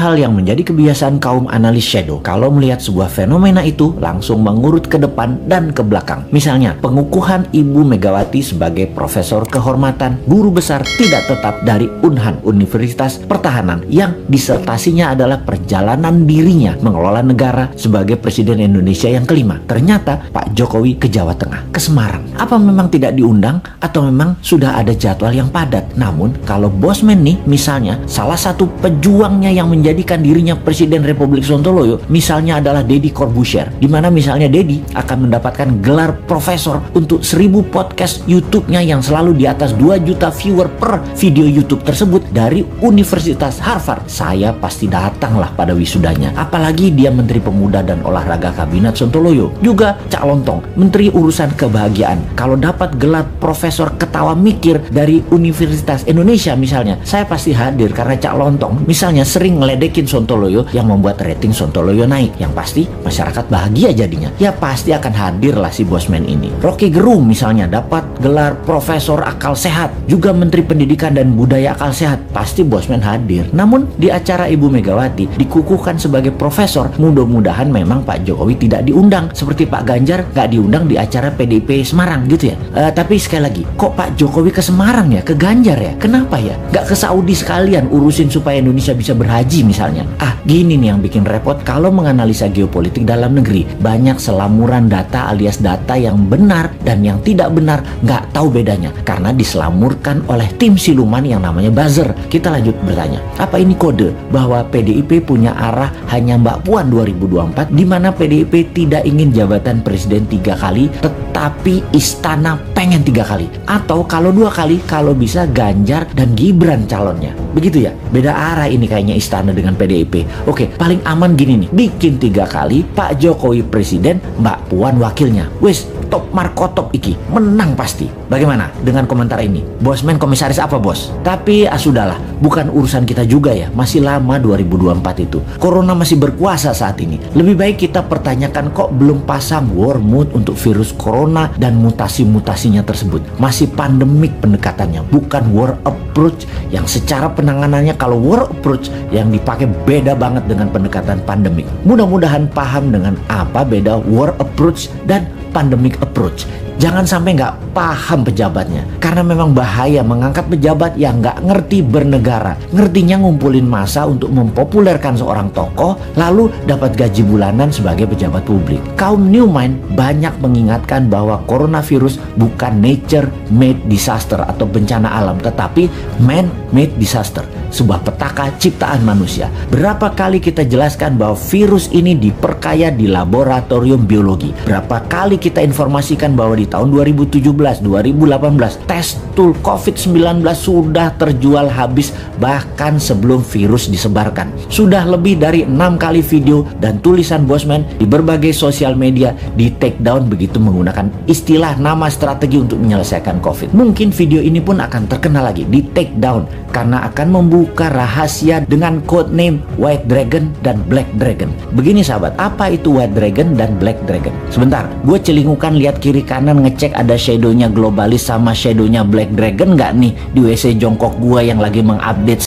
hal yang menjadi kebiasaan kaum analis shadow. Kalau melihat sebuah fenomena itu, langsung mengurut ke depan dan ke belakang. Misalnya, pengukuhan Ibu Megawati sebagai profesor kehormatan, guru besar tidak tetap dari Unhan, Universitas Pertahanan, yang disertasinya adalah perjalanan dirinya mengelola negara sebagai Presiden Indonesia yang kelima. Ternyata Pak Jokowi ke Jawa Tengah, ke Semarang. Apa memang tidak diundang atau memang sudah ada jadwal yang padat? Namun kalau Bosman nih misalnya salah satu pejuangnya yang menjadikan dirinya Presiden Republik Sontoloyo misalnya adalah Deddy Corbuzier, di mana misalnya Deddy akan mendapatkan gelar profesor untuk 1000 podcast YouTube-nya yang selalu di atas 2 juta viewer per video YouTube tersebut dari Universitas Harvard. Saya pasti datanglah pada wisudanya. Apalagi dia Menteri Pemuda dan Olahraga Kabinet Sontoloyo. Juga Cak Lontong, Menteri Urusan Kebahagiaan. Kalau dapat gelar profesor ketawa mikir dari Universitas Indonesia misalnya, saya pasti hadir karena Cak Lontong misalnya sering ngeledekin Sontoloyo yang membuat rating Sontoloyo naik. Yang pasti masyarakat bahagia jadinya. Ya pasti akan hadir lah si Bosman ini. Rocky Gerung misalnya dapat gelar profesor akal sehat, juga Menteri Pendidikan dan Budaya akal sehat, pasti Bosman hadir. Namun di acara Ibu Megawati dikukuhkan sebagai profesor, mudah-mudahan memang Pak Jokowi tidak diundang seperti Pak Ganjar gak diundang di acara PDIP Semarang gitu ya. Tapi sekali lagi, kok Pak Jokowi ke Semarang ya, ke Ganjar ya? Kenapa ya? Gak ke Saudi sekalian urusin supaya Indonesia bisa berhaji misalnya? Gini nih yang bikin repot kalau menganalisa geopolitik dalam negeri. Banyak selamuran data alias data yang benar dan yang tidak benar, gak tahu bedanya karena diselamurkan oleh tim siluman yang namanya buzzer. Kita lanjut bertanya, apa ini kode bahwa PDIP punya arah hanya Mbak Puan 2024, di mana PDIP tidak ingin jabatan presiden 3 kali, tetapi istana pengen 3 kali, atau kalau 2 kali, kalau bisa Ganjar dan Gibran calonnya. Begitu ya, beda arah ini kayaknya istana dengan PDIP. Oke, paling aman gini nih, bikin 3 kali, Pak Jokowi presiden, Mbak Puan wakilnya. Wes, top markotop iki, menang pasti. Bagaimana dengan komentar ini? Bosman komisaris apa bos? Tapi sudahlah, bukan urusan kita juga ya, masih lama 2024 itu. Corona masih berkuasa saat ini. Lebih baik kita pertanyakan kok belum pasang war mode untuk virus corona dan mutasi-mutasinya tersebut. Masih pandemik pendekatannya, bukan war approach yang secara penanganannya kalau war approach yang dipakai beda banget dengan pendekatan pandemik. Mudah-mudahan paham dengan apa beda war approach dan pandemic approach. Jangan sampai nggak paham pejabatnya, karena memang bahaya mengangkat pejabat yang nggak ngerti bernegara. Ngertinya ngumpulin massa untuk mempopulerkan seorang tokoh, lalu dapat gaji bulanan sebagai pejabat publik. Kaum New Mind banyak mengingatkan bahwa coronavirus bukan nature made disaster atau bencana alam, tetapi man made disaster, sebuah petaka ciptaan manusia. Berapa kali kita jelaskan bahwa virus ini diperkaya di laboratorium biologi. Berapa kali kita informasikan bahwa di tahun 2017, 2018 tes tool COVID-19 sudah terjual habis bahkan sebelum virus disebarkan. Sudah lebih dari 6 kali video dan tulisan Bosman di berbagai sosial media di take down begitu menggunakan istilah nama strategi untuk menyelesaikan COVID. Mungkin video ini pun akan terkenal lagi di take down karena akan membuka rahasia dengan code name White Dragon dan Black Dragon. Begini sahabat, apa itu White Dragon dan Black Dragon? Sebentar, gue celingukan lihat kiri kanan ngecek ada shadownya globalis sama shadownya Black Dragon nggak nih di WC jongkok gue yang lagi mengupdate